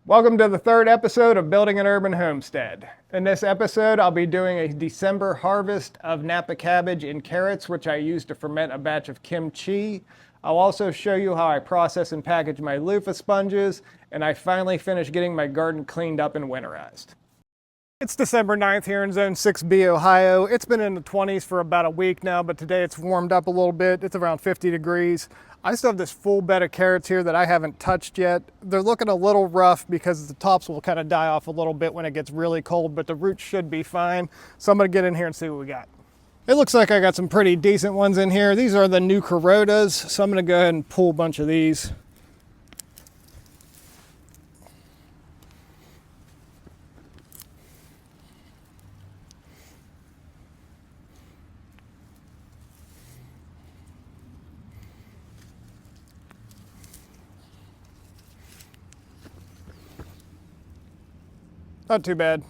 Welcome to the third episode of Building an Urban Homestead. In this episode, I'll be doing a December harvest of Napa cabbage and carrots, which I use to ferment a batch of kimchi. I'll also show you how I process and package my loofah sponges, and I finally finished getting my garden cleaned up and winterized. It's December 9th here in Zone 6B, Ohio. It's been in the 20s for about a week now, but today it's warmed up a little bit. It's around 50 degrees. I still have this full bed of carrots here that I haven't touched yet. They're looking a little rough because the tops will kind of die off a little bit when it gets really cold, but the roots should be fine. So I'm gonna get in here and see what we got. It looks like I got some pretty decent ones in here. These are the new Corotas, so I'm gonna go ahead and pull a bunch of these. Not too bad.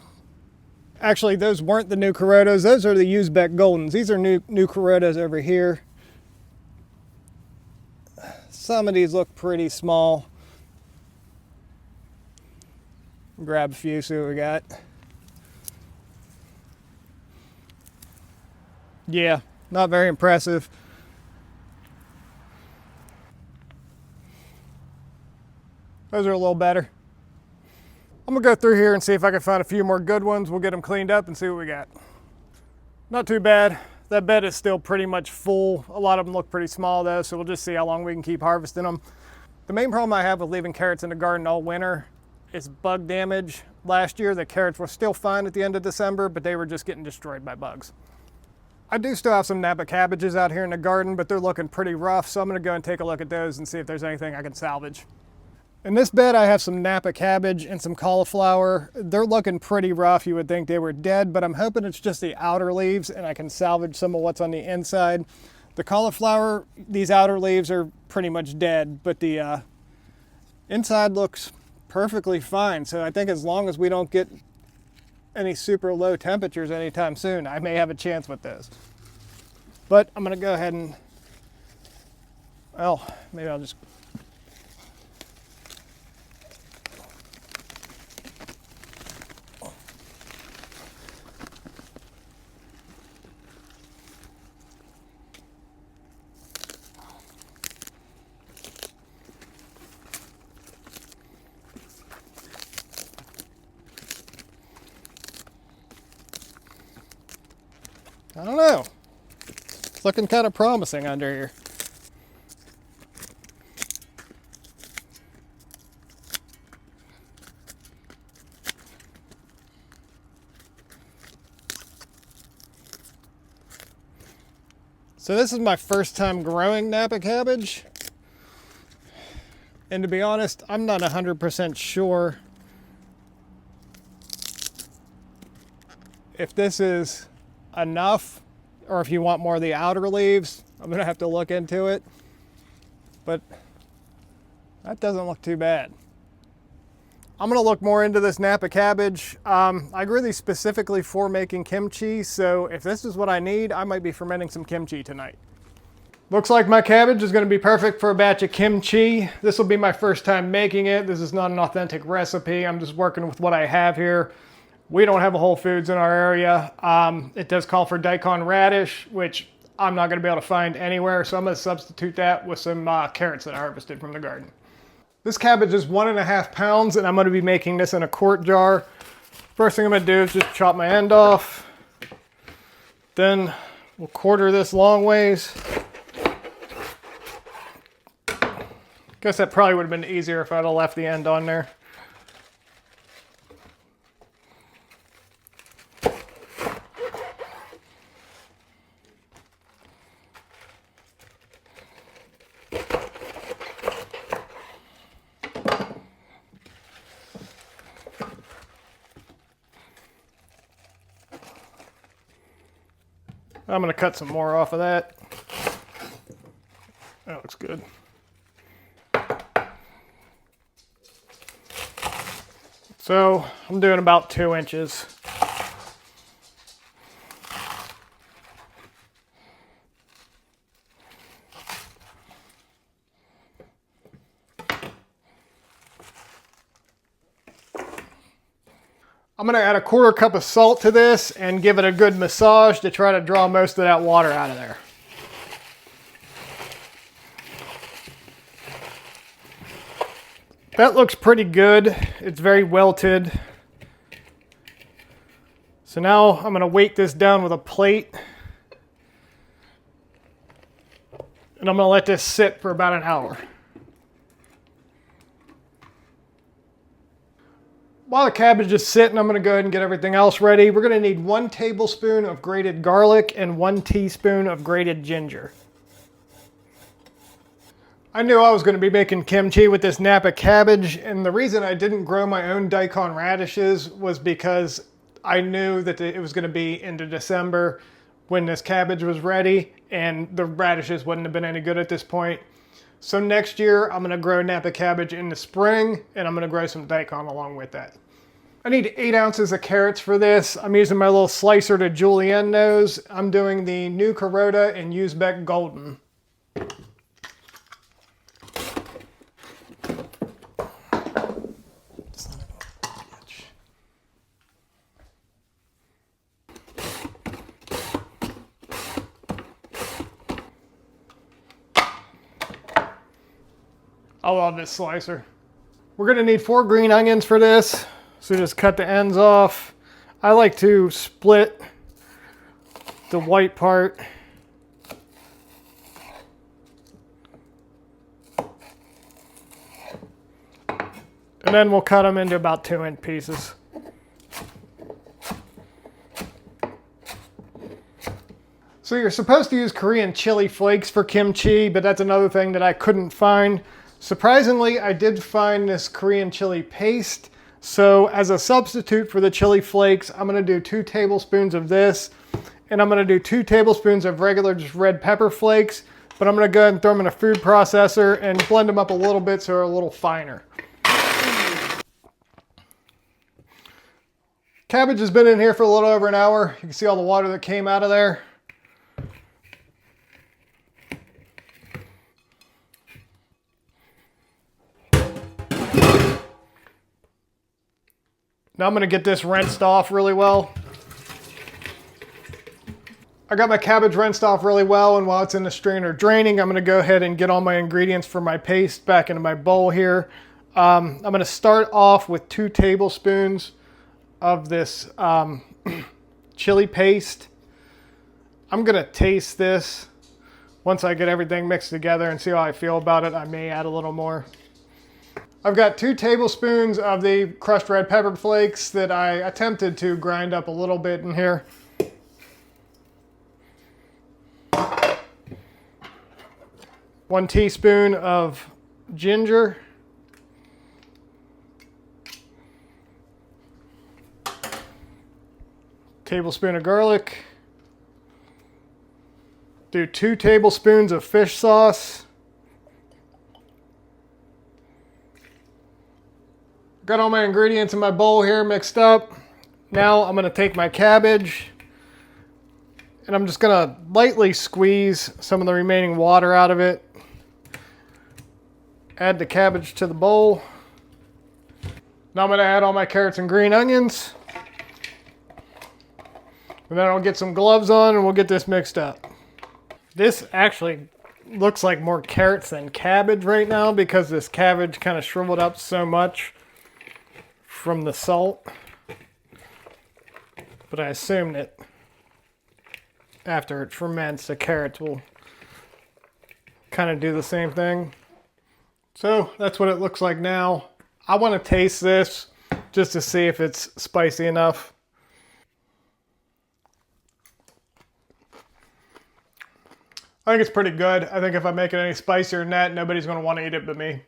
Actually, those weren't the new Corotas. Those are the Uzbek Goldens. These are new Corotas over here. Some of these look pretty small. Grab a few, see what we got. Yeah, not very impressive. Those are a little better. I'm gonna go through here and see if I can find a few more good ones. We'll get them cleaned up and see what we got. Not too bad. That bed is still pretty much full. A lot of them look pretty small though, so we'll just see how long we can keep harvesting them. The main problem I have with leaving carrots in the garden all winter is bug damage. Last year, the carrots were still fine at the end of December, but they were just getting destroyed by bugs. I do still have some Napa cabbages out here in the garden, but they're looking pretty rough, so I'm gonna go and take a look at those and see if there's anything I can salvage. In this bed, I have some Napa cabbage and some cauliflower. They're looking pretty rough. You would think they were dead, but I'm hoping it's just the outer leaves and I can salvage some of what's on the inside. The cauliflower, these outer leaves are pretty much dead, but the inside looks perfectly fine. So I think as long as we don't get any super low temperatures anytime soon, I may have a chance with this. But I'm gonna go ahead and, well, maybe I'll just, I don't know. It's looking kind of promising under here. So this is my first time growing Napa cabbage. And to be honest, I'm not 100% sure if this is enough or if you want more of the outer leaves. I'm gonna have to look into it, but that doesn't look too bad. I'm gonna look more into this Napa cabbage. I grew these specifically for making kimchi, so if this is what I need, I might be fermenting some kimchi tonight. Looks like my cabbage is gonna be perfect for a batch of kimchi. This will be my first time making it. This is not an authentic recipe. I'm just working with what I have here. We don't have a Whole Foods in our area. It does call for daikon radish, which I'm not gonna be able to find anywhere, so I'm gonna substitute that with some carrots that I harvested from the garden. This cabbage is 1.5 pounds, and I'm gonna be making this in a quart jar. First thing I'm gonna do is just chop my end off. Then we'll quarter this long ways. Guess that probably would have been easier if I'd have left the end on there. I'm gonna cut some more off of that. That looks good. So I'm doing about 2 inches. I'm gonna add a 1/4 cup of salt to this and give it a good massage to try to draw most of that water out of there. That looks pretty good. It's very wilted. So now I'm gonna weight this down with a plate. And I'm gonna let this sit for about an hour. While the cabbage is sitting, I'm gonna go ahead and get everything else ready. We're gonna need 1 tablespoon of grated garlic and 1 teaspoon of grated ginger. I knew I was going to be making kimchi with this Napa cabbage, and the reason I didn't grow my own daikon radishes was because I knew that it was going to be into December when this cabbage was ready, and the radishes wouldn't have been any good at this point. So next year, I'm going to grow Napa cabbage in the spring, and I'm going to grow some daikon along with that. I need 8 ounces of carrots for this. I'm using my little slicer to julienne nose. I'm doing the New Carota and Uzbek Golden. I love this slicer. We're gonna need 4 green onions for this. So just cut the ends off. I like to split the white part. And then we'll cut them into about 2-inch pieces. So you're supposed to use Korean chili flakes for kimchi, but that's another thing that I couldn't find. Surprisingly, I did find this Korean chili paste. So as a substitute for the chili flakes, I'm gonna do 2 tablespoons of this, and I'm gonna do 2 tablespoons of regular just red pepper flakes, but I'm gonna go ahead and throw them in a food processor and blend them up a little bit so they're a little finer. Cabbage has been in here for a little over an hour. You can see all the water that came out of there. Now I'm gonna get this rinsed off really well. I got my cabbage rinsed off really well, and while it's in the strainer draining, I'm gonna go ahead and get all my ingredients for my paste back into my bowl here. I'm gonna start off with 2 tablespoons of this chili paste. I'm gonna taste this. Once I get everything mixed together and see how I feel about it, I may add a little more. I've got 2 tablespoons of the crushed red pepper flakes that I attempted to grind up a little bit in here. One teaspoon of ginger. Tablespoon of garlic. Do 2 tablespoons of fish sauce. Got all my ingredients in my bowl here mixed up. Now I'm gonna take my cabbage and I'm just gonna lightly squeeze some of the remaining water out of it. Add the cabbage to the bowl. Now I'm gonna add all my carrots and green onions. And then I'll get some gloves on and we'll get this mixed up. This actually looks like more carrots than cabbage right now because this cabbage kind of shriveled up so much from the salt. But I assume that after it ferments, the carrots will kind of do the same thing. So that's what it looks like now. I want to taste this just to see if it's spicy enough. I think it's pretty good. I think if I make it any spicier than that, nobody's going to want to eat it but me.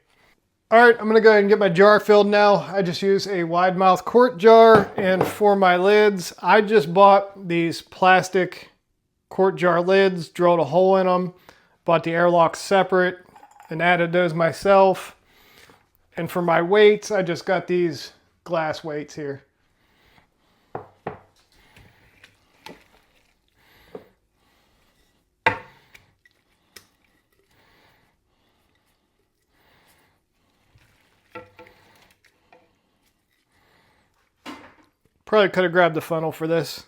All right, I'm going to go ahead and get my jar filled now. I just use a wide mouth quart jar, and for my lids, I just bought these plastic quart jar lids, drilled a hole in them, bought the airlocks separate, and added those myself. And for my weights, I just got these glass weights here. Probably could have grabbed the funnel for this.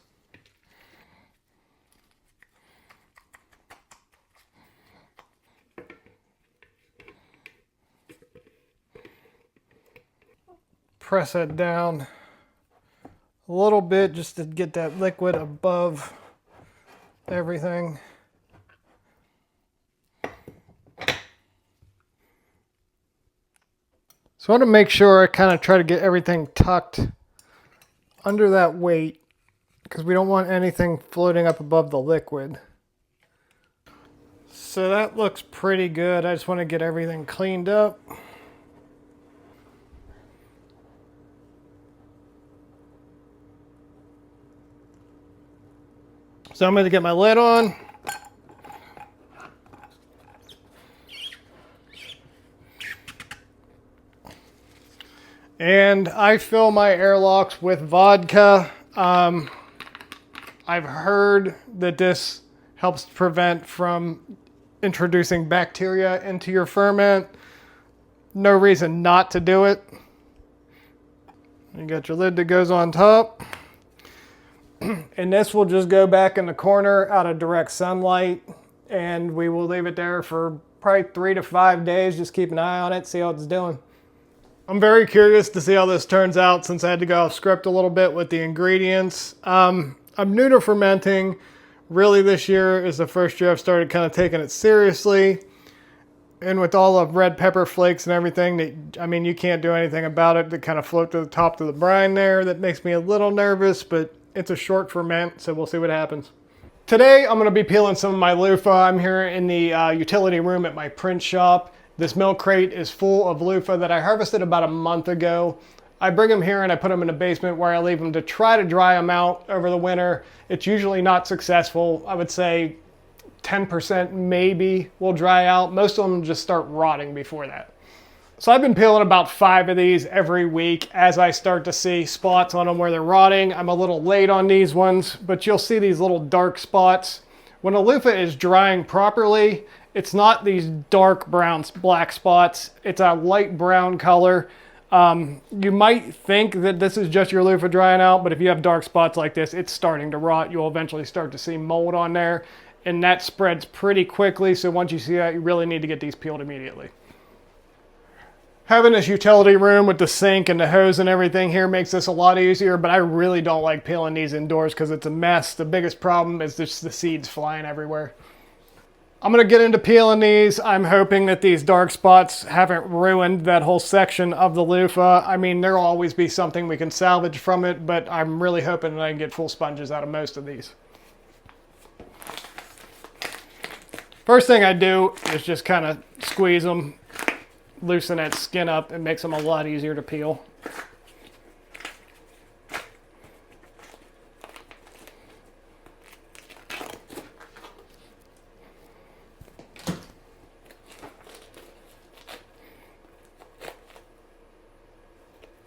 Press that down a little bit just to get that liquid above everything. So I want to make sure I kind of try to get everything tucked under that weight because we don't want anything floating up above the liquid. So that looks pretty good. I just want to get everything cleaned up. So I'm going to get my lid on. And I fill my airlocks with vodka. I've heard that this helps prevent from introducing bacteria into your ferment. No reason not to do it. You got your lid that goes on top. And this will just go back in the corner out of direct sunlight. And we will leave it there for probably 3 to 5 days. Just keep an eye on it, see how it's doing. I'm very curious to see how this turns out since I had to go off script a little bit with the ingredients. I'm new to fermenting. Really this year is the first year I've started kind of taking it seriously. And with all the red pepper flakes and everything, I mean, you can't do anything about it. That kind of float to the top of the brine there. That makes me a little nervous, but it's a short ferment, so we'll see what happens. Today, I'm going to be peeling some of my loofah. I'm here in the utility room at my print shop. This milk crate is full of loofah that I harvested about a month ago. I bring them here and I put them in the basement where I leave them to try to dry them out over the winter. It's usually not successful. I would say 10% maybe will dry out. Most of them just start rotting before that. So I've been peeling about 5 of these every week as I start to see spots on them where they're rotting. I'm a little late on these ones, but you'll see these little dark spots. When a loofah is drying properly, it's not these dark brown, black spots. It's a light brown color. You might think that this is just your loofah drying out, but if you have dark spots like this, it's starting to rot. You'll eventually start to see mold on there, and that spreads pretty quickly. So once you see that, you really need to get these peeled immediately. Having this utility room with the sink and the hose and everything here makes this a lot easier, but I really don't like peeling these indoors because it's a mess. The biggest problem is just the seeds flying everywhere. I'm going to get into peeling these. I'm hoping that these dark spots haven't ruined that whole section of the loofah. I mean, there'll always be something we can salvage from it, but I'm really hoping that I can get full sponges out of most of these. First thing I do is just kind of squeeze them, loosen that skin up. It makes them a lot easier to peel.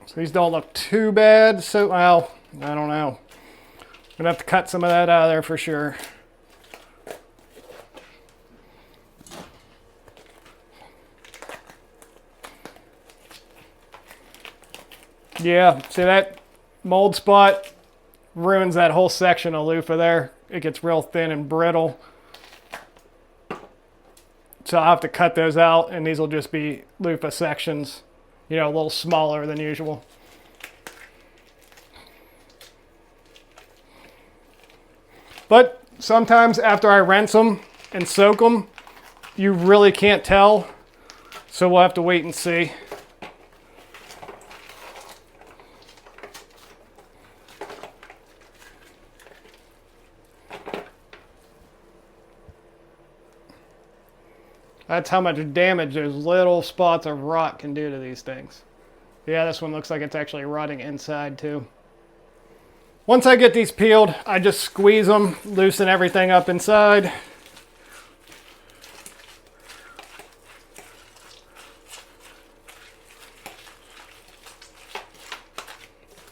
So these don't look too bad. So, well, I don't know. I'm gonna have to cut some of that out of there for sure. Yeah, see that mold spot ruins that whole section of loofah there. It gets real thin and brittle. So I'll have to cut those out, and these will just be loofah sections, you know, a little smaller than usual. But sometimes after I rinse them and soak them, you really can't tell. So we'll have to wait and see. That's how much damage those little spots of rot can do to these things. Yeah, this one looks like it's actually rotting inside too. Once I get these peeled, I just squeeze them, loosen everything up inside.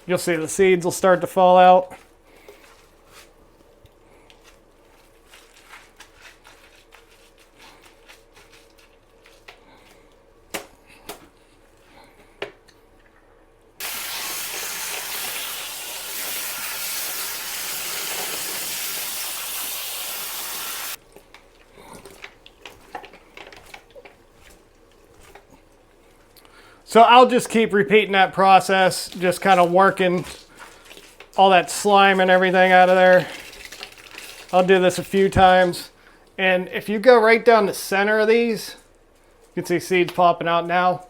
You'll see the seeds will start to fall out. So I'll just keep repeating that process, just kind of working all that slime and everything out of there. I'll do this a few times. And if you go right down the center of these, you can see seeds popping out now,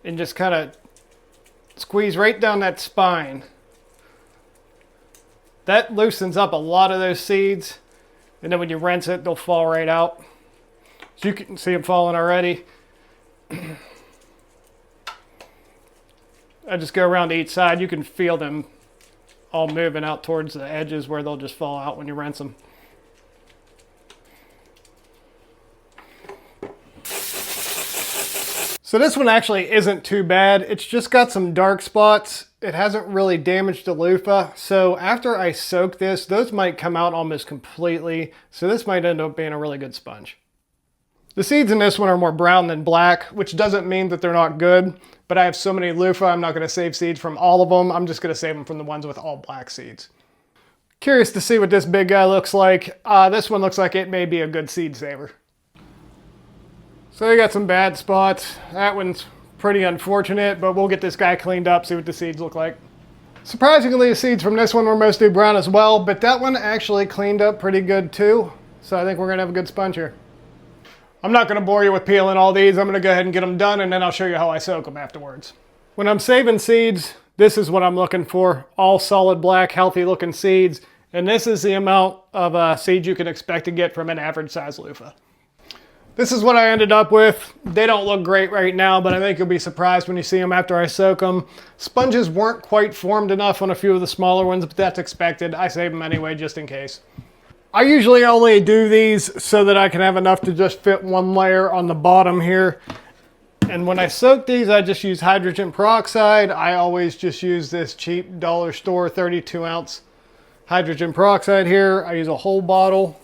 and just kind of squeeze right down that spine. That loosens up a lot of those seeds, and then when you rinse it, they'll fall right out. So you can see them falling already. I just go around to each side. You can feel them all moving out towards the edges where they'll just fall out when you rinse them. So this one actually isn't too bad. It's just got some dark spots. It hasn't really damaged the loofah. So after I soak this, those might come out almost completely. So this might end up being a really good sponge. The seeds in this one are more brown than black, which doesn't mean that they're not good, but I have so many loofah, I'm not gonna save seeds from all of them. I'm just gonna save them from the ones with all black seeds. Curious to see what this big guy looks like. This one looks like it may be a good seed saver. So you got some bad spots. That one's pretty unfortunate, but we'll get this guy cleaned up, see what the seeds look like. Surprisingly, the seeds from this one were mostly brown as well, but that one actually cleaned up pretty good too. So I think we're gonna have a good sponge here. I'm not gonna bore you with peeling all these. I'm gonna go ahead and get them done, and then I'll show you how I soak them afterwards. When I'm saving seeds, this is what I'm looking for. All solid black, healthy looking seeds. And this is the amount of seeds you can expect to get from an average size loofah. This is what I ended up with. They don't look great right now, but I think you'll be surprised when you see them after I soak them. Sponges weren't quite formed enough on a few of the smaller ones, but that's expected. I save them anyway, just in case. I usually only do these so that I can have enough to just fit one layer on the bottom here. And when I soak these, I just use hydrogen peroxide. I always just use this cheap dollar store 32 ounce hydrogen peroxide here. I use a whole bottle.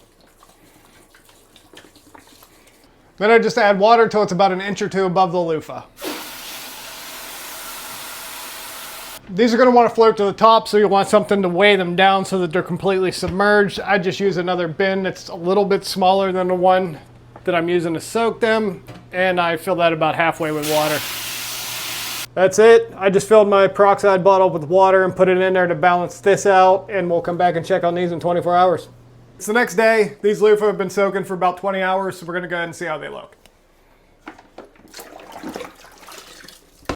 Then I just add water till it's about an inch or two above the loofah. These are going to want to float to the top, so you'll want something to weigh them down so that they're completely submerged. I just use another bin that's a little bit smaller than the one that I'm using to soak them, and I fill that about halfway with water. That's it. I just filled my peroxide bottle with water and put it in there to balance this out, and we'll come back and check on these in 24 hours. It's the next day. These loofah have been soaking for about 20 hours, so we're going to go ahead and see how they look.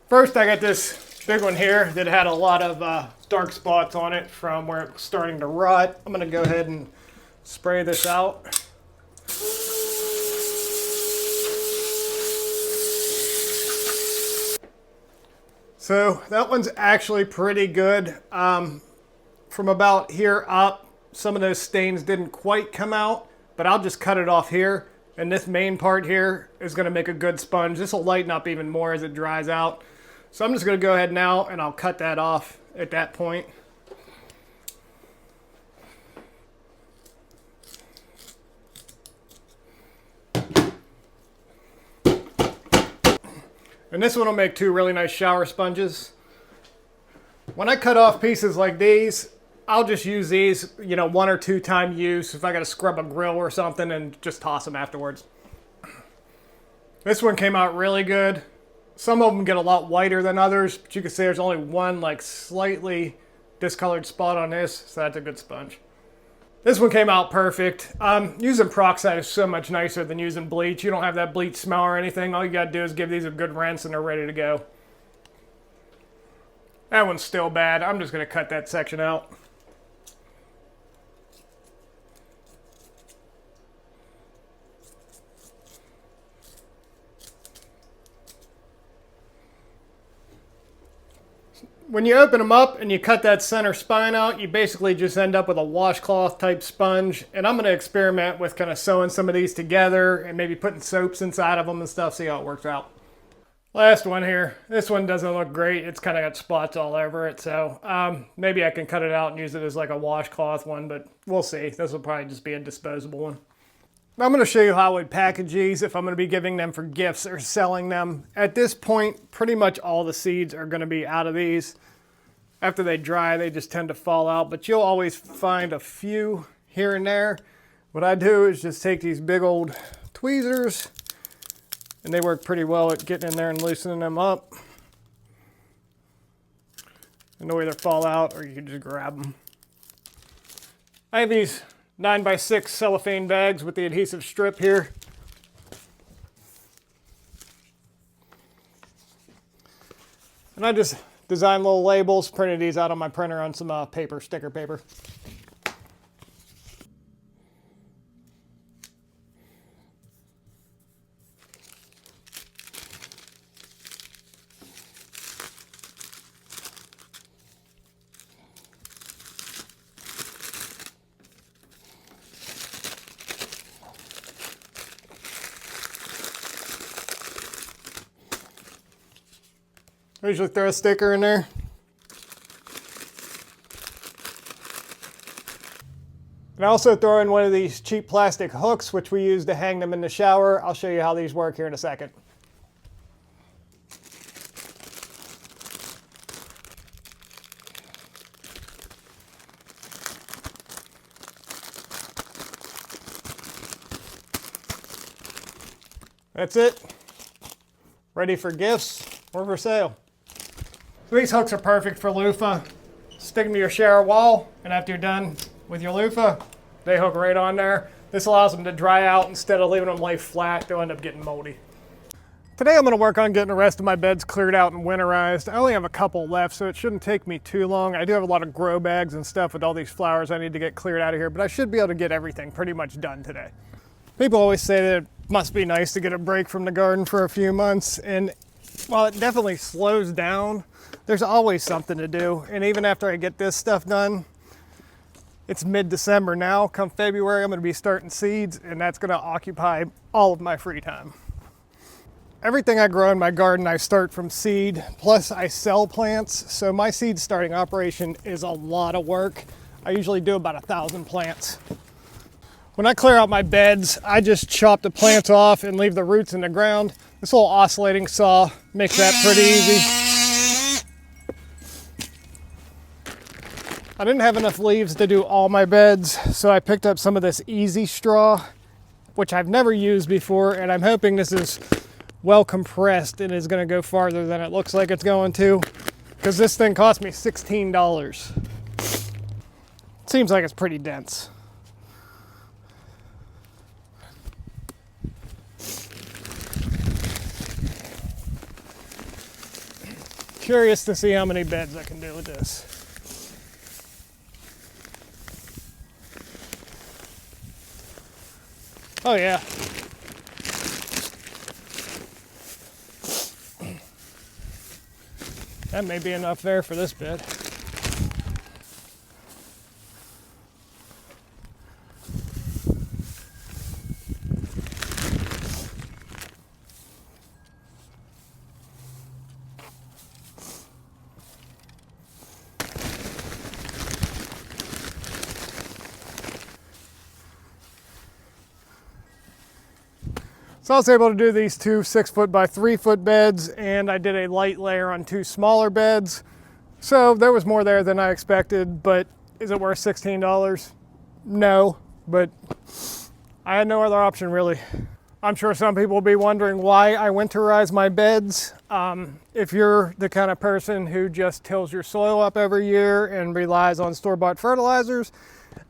First, I got this big one here that had a lot of dark spots on it from where it was starting to rot. I'm going to go ahead and spray this out. So that one's actually pretty good. From about here up, some of those stains didn't quite come out, but I'll just cut it off here. And this main part here is going to make a good sponge. This will lighten up even more as it dries out. So I'm just going to go ahead now and I'll cut that off at that point. And this one will make two really nice shower sponges. When I cut off pieces like these, I'll just use these, you know, 1 or 2 time use if I got to scrub a grill or something, and just toss them afterwards. This one came out really good. Some of them get a lot whiter than others, but you can see there's only one like slightly discolored spot on this, so that's a good sponge. This one came out perfect. Using peroxide is so much nicer than using bleach. You don't have that bleach smell or anything. All you gotta do is give these a good rinse and they're ready to go. That one's still bad. I'm just gonna cut that section out. When you open them up and you cut that center spine out, you basically just end up with a washcloth type sponge. And I'm going to experiment with kind of sewing some of these together and maybe putting soaps inside of them and stuff, see how it works out. Last one here. This one doesn't look great. It's kind of got spots all over it. So maybe I can cut it out and use it as like a washcloth one, but we'll see. This will probably just be a disposable one. I'm going to show you how I would package these if I'm going to be giving them for gifts or selling them. At this point, pretty much all the seeds are going to be out of these. After they dry, they just tend to fall out, but you'll always find a few here and there. What I do is just take these big old tweezers, and they work pretty well at getting in there and loosening them up. and they'll either fall out or you can just grab them. I have these 9x6 cellophane bags with the adhesive strip here. And I just designed little labels, printed these out on my printer on some paper, sticker paper. I usually throw a sticker in there. And I also throw in one of these cheap plastic hooks, which we use to hang them in the shower. I'll show you how these work here in a second. That's it. Ready for gifts or for sale. So these hooks are perfect for loofah. Stick them to your shower wall, and after you're done with your loofah, they hook right on there. This allows them to dry out instead of leaving them lay flat. They'll end up getting moldy. Today I'm going to work on getting the rest of my beds cleared out and winterized. I only have a couple left, so it shouldn't take me too long. I do have a lot of grow bags and stuff with all these flowers I need to get cleared out of here, but I should be able to get everything pretty much done today. People always say that it must be nice to get a break from the garden for a few months, and while it definitely slows down, there's always something to do. And even after I get this stuff done, it's mid-December now. Come February, I'm going to be starting seeds, and that's going to occupy all of my free time. Everything I grow in my garden, I start from seed, plus I sell plants. So my seed starting operation is a lot of work. I usually do about 1,000 plants. When I clear out my beds, I just chop the plants off and leave the roots in the ground. This little oscillating saw makes that pretty easy. I didn't have enough leaves to do all my beds, so I picked up some of this easy straw, which I've never used before, and I'm hoping this is well compressed and is going to go farther than it looks like it's going to, because this thing cost me $16. Seems like it's pretty dense. Curious to see how many beds I can do with this. Oh yeah. That may be enough there for this bed. So I was able to do these two 6-foot by 3-foot beds, and I did a light layer on 2 smaller beds. So there was more there than I expected, but is it worth $16? No, but I had no other option really. I'm sure some people will be wondering why I winterize my beds. If you're the kind of person who just tills your soil up every year and relies on store-bought fertilizers,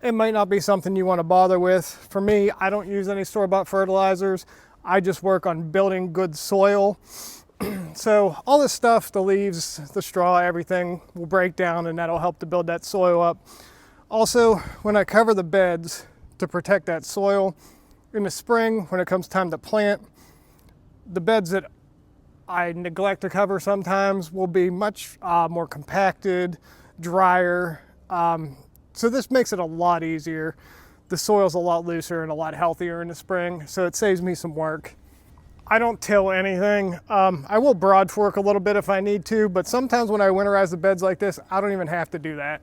it might not be something you want to bother with. For me, I don't use any store-bought fertilizers. I just work on building good soil. So all this stuff, the leaves, the straw, everything will break down, and that'll help to build that soil up. Also, when I cover the beds to protect that soil, in the spring, when it comes time to plant, the beds that I neglect to cover sometimes will be much more compacted, drier. So this makes it a lot easier. The soil's a lot looser and a lot healthier in the spring, so it saves me some work. I don't till anything. I will broad fork a little bit if I need to, but sometimes when I winterize the beds like this, I don't even have to do that.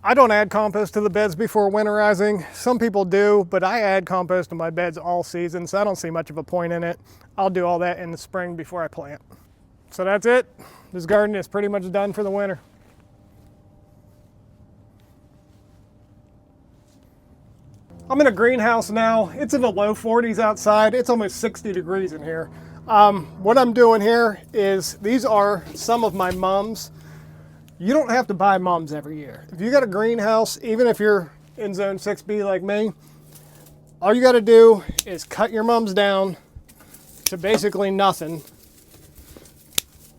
I don't add compost to the beds before winterizing. Some people do, but I add compost to my beds all season, so I don't see much of a point in it. I'll do all that in the spring before I plant. So that's it. This garden is pretty much done for the winter. I'm in a greenhouse now. It's in the low 40s outside. It's almost 60 degrees in here. What I'm doing here is, these are some of my mums. You don't have to buy mums every year. If you got a greenhouse, even if you're in zone 6B like me, all you got to do is cut your mums down to basically nothing.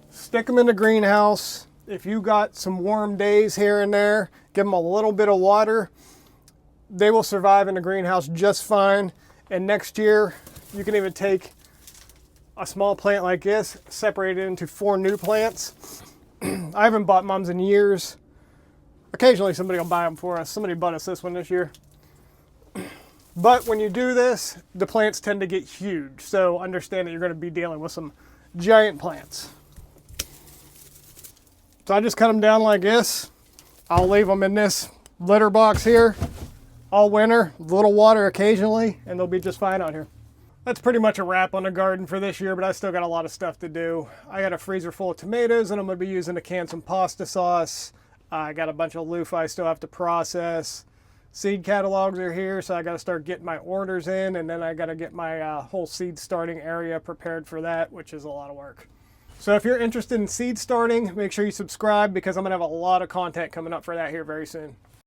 Stick them in the greenhouse. If you got some warm days here and there, give them a little bit of water. They will survive in the greenhouse just fine. And next year, you can even take a small plant like this, separate it into 4 new plants. I haven't bought mums in years. Occasionally somebody will buy them for us. Somebody bought us this one this year. But when you do this, the plants tend to get huge. So understand that you're going to be dealing with some giant plants. So I just cut them down like this. I'll leave them in this litter box here all winter, a little water occasionally, and they'll be just fine out here. That's pretty much a wrap on the garden for this year, but I still got a lot of stuff to do. I got a freezer full of tomatoes, and I'm going to be using to can some pasta sauce. I got a bunch of loofah I still have to process. Seed catalogs are here, so I got to start getting my orders in, and then I got to get my whole seed starting area prepared for that, which is a lot of work. So if you're interested in seed starting, make sure you subscribe because I'm going to have a lot of content coming up for that here very soon.